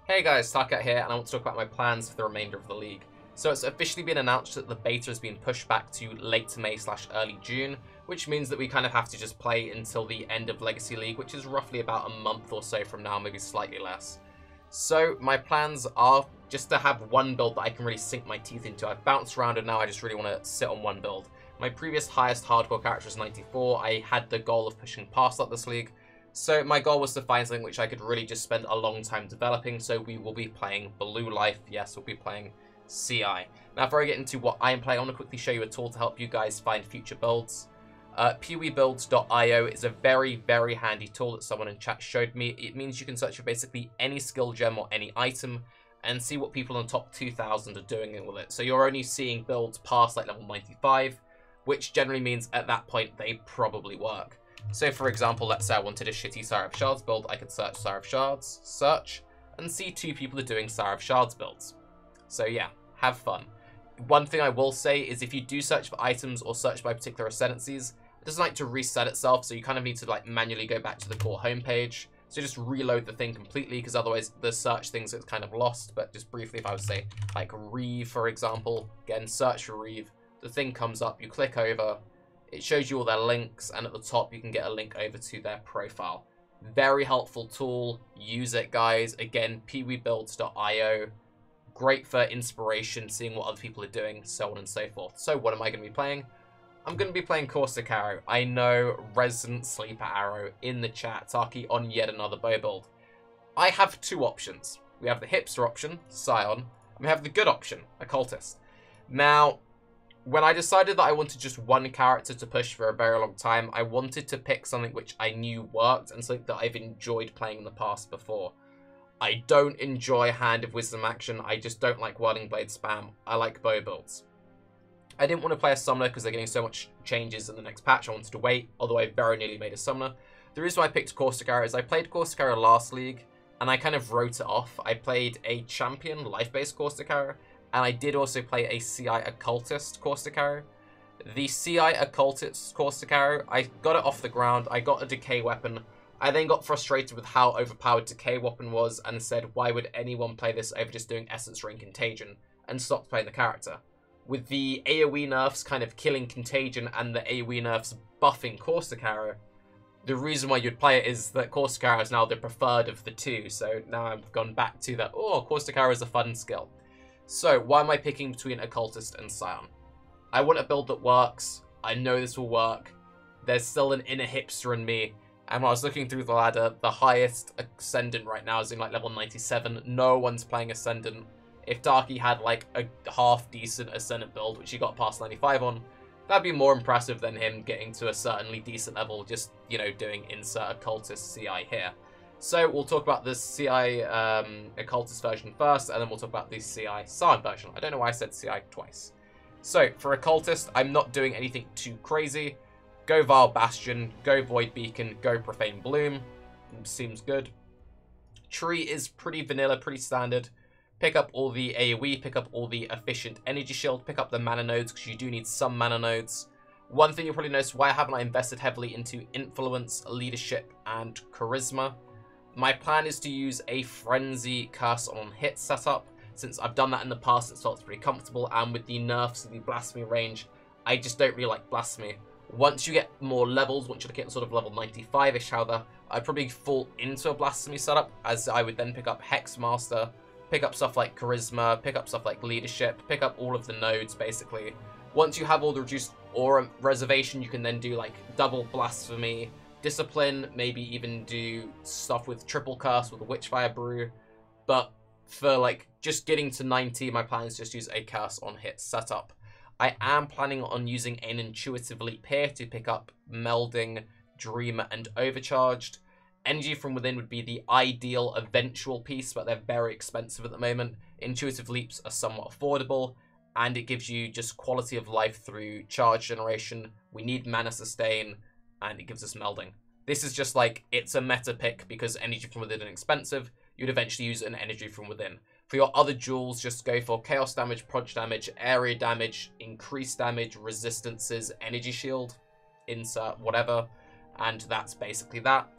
Hey guys, Tarke here, and I want to talk about my plans for the remainder of the league. So it's officially been announced that the beta has been pushed back to late May/early June, which means that we kind of have to just play until the end of Legacy League, which is roughly about a month or so from now, maybe slightly less. So my plans are just to have one build that I can really sink my teeth into. I've bounced around and now I just really want to sit on one build. My previous highest hardcore character was 94. I had the goal of pushing past that this league. So my goal was to find something which I could really just spend a long time developing, so we will be playing Blue Life. Yes, we'll be playing CI. Now, before I get into what I am playing, I want to quickly show you a tool to help you guys find future builds. pewbuilds.io is a very, very handy tool that someone in chat showed me. It means you can search for basically any skill gem or any item and see what people in the top 2,000 are doing with it. So you're only seeing builds past like level 95, which generally means at that point they probably work. So for example, let's say I wanted a shitty Sire of Shards build, I could search Sire of Shards, search, and see 2 people are doing Sire of Shards builds. So yeah, have fun. One thing I will say is if you do search for items or search by particular ascendancies, it doesn't like to reset itself, so you kind of need to like manually go back to the core homepage. So just reload the thing completely, because otherwise the search things get kind of lost. But just briefly, if I would say like Reeve, for example, again, search for Reeve, the thing comes up, you click over, it shows you all their links, and at the top you can get a link over to their profile. Very helpful tool. Use it, guys. Again, pewbuilds.io. Great for inspiration, seeing what other people are doing, so on and so forth. So what am I going to be playing? I'm going to be playing Caustic Arrow. I know, Resident Sleeper Arrow in the chat. Tarke on yet another bow build. I have 2 options. We have the hipster option, Scion, and we have the good option, Occultist. Now, when I decided that I wanted just one character to push for a very long time, I wanted to pick something which I knew worked and something that I've enjoyed playing in the past before. I don't enjoy Hand of Wisdom action. I just don't like Whirling Blade spam. I like bow builds. I didn't want to play a summoner because they're getting so much changes in the next patch. I wanted to wait, although I very nearly made a summoner. The reason why I picked Caustic Arrow is I played Caustic Arrow last league, and I kind of wrote it off. I played a champion life-based Caustic Arrow, and I did also play a CI Occultist Caustic Arrow. The CI Occultist Caustic Arrow, I got it off the ground, I got a Decay weapon, I then got frustrated with how overpowered Decay weapon was, and said, why would anyone play this over just doing Essence Ring Contagion, and stopped playing the character. With the AoE nerfs kind of killing Contagion, and the AoE nerfs buffing Caustic Arrow, the reason why you'd play it is that Caustic Arrow is now the preferred of the 2, so now I've gone back to that, oh, Caustic Arrow is a fun skill. So, why am I picking between Occultist and Scion? I want a build that works. I know this will work. There's still an inner hipster in me. And when I was looking through the ladder, the highest Ascendant right now is in like level 97. No one's playing Ascendant. If Tarke had like a half-decent Ascendant build, which he got past 95 on, that'd be more impressive than him getting to a certainly decent level, just, you know, doing insert Occultist CI here. So we'll talk about the CI Occultist version first, and then we'll talk about the CI Scion version. I don't know why I said CI twice. So for Occultist, I'm not doing anything too crazy. Go Vile Bastion, go Void Beacon, go Profane Bloom. Seems good. Tree is pretty vanilla, pretty standard. Pick up all the AoE, pick up all the efficient energy shield, pick up the mana nodes, because you do need some mana nodes. One thing you'll probably notice, why haven't I invested heavily into influence, leadership, and charisma? My plan is to use a Frenzy Curse on hit setup, since I've done that in the past, it felt pretty comfortable, and with the nerfs of the Blasphemy range, I just don't really like Blasphemy. Once you get more levels, once you're looking at sort of level 95-ish, however, I'd probably fall into a Blasphemy setup, as I would then pick up Hexmaster, pick up stuff like Charisma, pick up stuff like Leadership, pick up all of the nodes, basically. Once you have all the reduced aura reservation, you can then do like double Blasphemy, Discipline, maybe even do stuff with Triple Curse with the Witchfire Brew. But for like just getting to 90, my plan is just use a Curse on hit setup. I am planning on using an Intuitive Leap here to pick up Melding, Dreamer, and Overcharged. Energy from Within would be the ideal eventual piece, but they're very expensive at the moment. Intuitive Leaps are somewhat affordable, and it gives you just quality of life through charge generation. We need mana sustain, and it gives us melding. This is just like, it's a meta pick because energy from within is expensive. You'd eventually use an energy from within. For your other jewels, just go for chaos damage, proj damage, area damage, increased damage, resistances, energy shield, insert whatever, and that's basically that.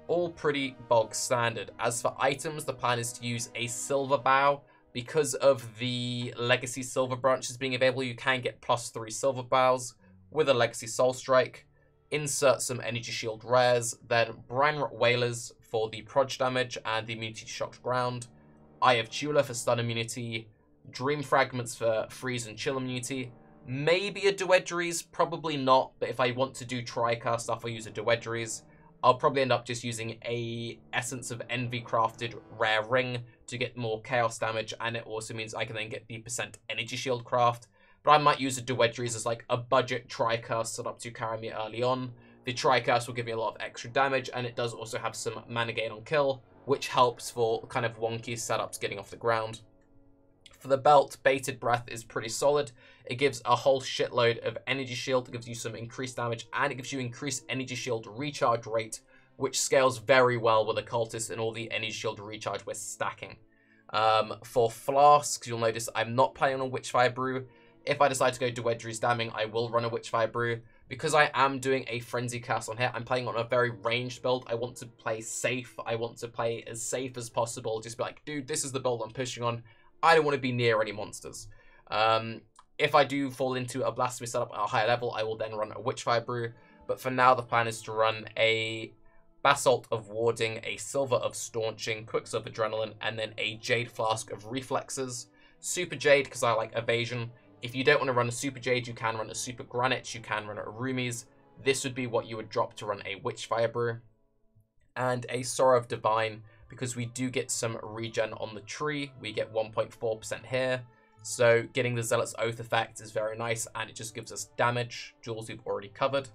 all pretty bog standard. As for items, the plan is to use a Silver Bow. Because of the Legacy Silver branches being available, you can get +3 Silver Bows with a Legacy Soul Strike. Insert some Energy Shield rares, then Brine Rot Whalers for the Proj damage and the immunity to Shocked Ground. Eye of Tula for stun immunity. Dream Fragments for freeze and chill immunity. Maybe a Duedries, probably not, but if I want to do Tricar stuff, I'll use a Duedries. I'll probably end up just using a Essence of Envy crafted rare ring to get more chaos damage, and it also means I can then get the % energy shield craft. But I might use a Duedries as like a budget Tricurse set up to carry me early on. The Tricurse will give me a lot of extra damage, and it does also have some mana gain on kill, which helps for kind of wonky setups getting off the ground. For the belt, Bated Breath is pretty solid. It gives a whole shitload of energy shield, it gives you some increased damage, and it gives you increased energy shield recharge rate, which scales very well with Occultist and all the energy shield recharge we're stacking. For flasks, you'll notice I'm not playing on Witchfire Brew. If I decide to go Duedries Damning, I will run a Witchfire Brew. Because I am doing a Frenzy Curse on here, I'm playing on a very ranged build. I want to play safe. I want to play as safe as possible. Just be like, dude, this is the build I'm pushing on. I don't want to be near any monsters. If I do fall into a Blasphemy setup at a higher level, I will then run a Witchfire Brew. But for now, the plan is to run a Basalt of Warding, a Silver of Staunching, Quicksilver Adrenaline, and then a Jade Flask of Reflexes. Super Jade, because I like evasion. If you don't want to run a Super Jade, you can run a Super Granite, you can run a Rumies. This would be what you would drop to run a Witchfire Brew. And a Sorrow of Divine, because we do get some regen on the tree. We get 1.4% here. So getting the Zealot's Oath effect is very nice, and it just gives us damage, jewels we've already covered.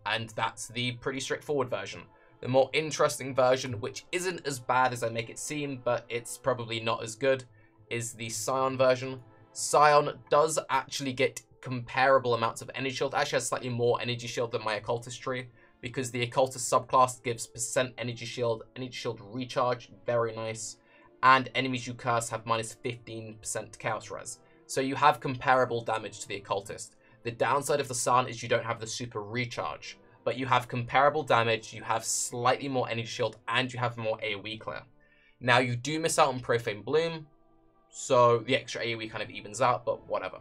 And that's the pretty straightforward version. The more interesting version, which isn't as bad as I make it seem, but it's probably not as good, is the Scion version. Scion does actually get comparable amounts of energy shield. It actually has slightly more energy shield than my Occultist tree, because the Occultist subclass gives % energy shield recharge, very nice, and enemies you curse have minus 15% chaos res. So you have comparable damage to the Occultist. The downside of the Scion is you don't have the super recharge, but you have comparable damage, you have slightly more energy shield, and you have more AoE clear. Now you do miss out on Profane Bloom, so the extra AoE kind of evens out, but whatever.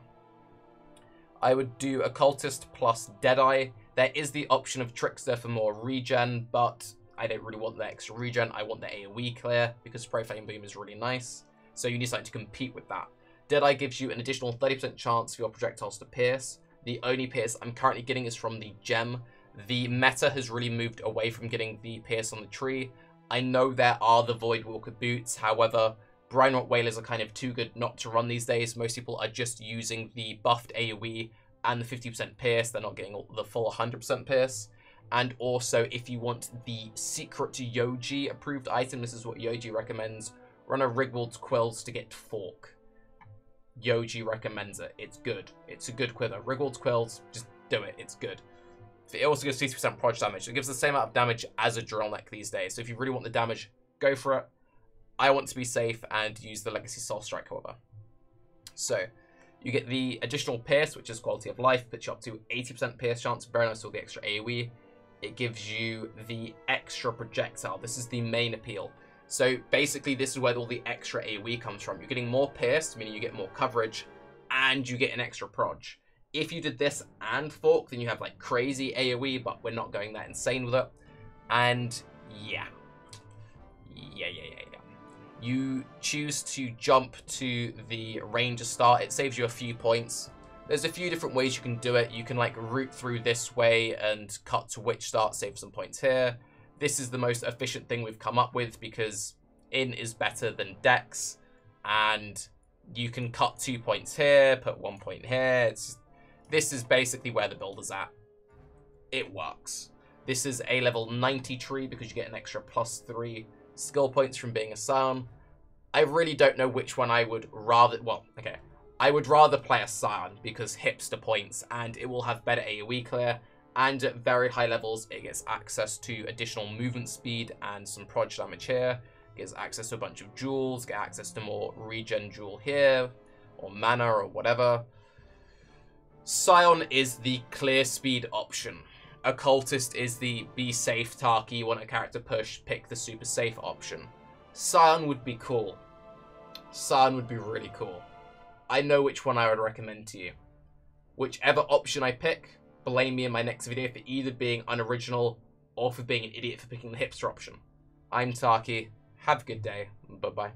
I would do Occultist plus Deadeye. There is the option of Trickster for more regen, but I don't really want the extra regen. I want the AoE clear, because Profane Bloom is really nice. So you need something to compete with that. Deadeye gives you an additional 30% chance for your projectiles to pierce. The only pierce I'm currently getting is from the gem. The meta has really moved away from getting the pierce on the tree. I know there are the Voidwalker boots, however, Brine Rot Whalers are kind of too good not to run these days. Most people are just using the buffed AoE and the 50% pierce. They're not getting the full 100% pierce. And also, if you want the secret Yoji approved item, this is what Yoji recommends. Run a Rigwald's Quills to get Fork. Yoji recommends it. It's good. It's a good quiver. Rigwald's Quills, just do it. It's good. It also gives 60% proj damage. It gives the same amount of damage as a drill neck these days. So if you really want the damage, go for it. I want to be safe and use the Legacy Soul Strike, however. So you get the additional pierce, which is quality of life, puts you up to 80% pierce chance. Very nice with the extra AoE. It gives you the extra projectile. This is the main appeal. So basically, this is where all the extra AoE comes from. You're getting more pierce, meaning you get more coverage, and you get an extra proj. If you did this and Fork, then you have like crazy AoE, but we're not going that insane with it. And yeah. You choose to jump to the Ranger start. It saves you a few points. There's a few different ways you can do it. You can like route through this way and cut to Witch start, save some points here. This is the most efficient thing we've come up with because in is better than Dex. And you can cut 2 points here, put 1 point here. This is basically where the build is at. It works. This is a level 90 tree because you get an extra +3 skill points from being a Scion. I really don't know which one I would rather... Well, okay. I would rather play a Scion because hipster points and it will have better AoE clear. And at very high levels, it gets access to additional movement speed and some proj damage here. It gets access to a bunch of jewels, get access to more regen jewel here, or mana or whatever. Scion is the clear speed option. Occultist is the be safe Tarke, you want a character push, pick the super safe option. Scion would be cool. Scion would be really cool. I know which one I would recommend to you. Whichever option I pick, blame me in my next video for either being unoriginal or for being an idiot for picking the hipster option. I'm Tarke. Have a good day. Bye-bye.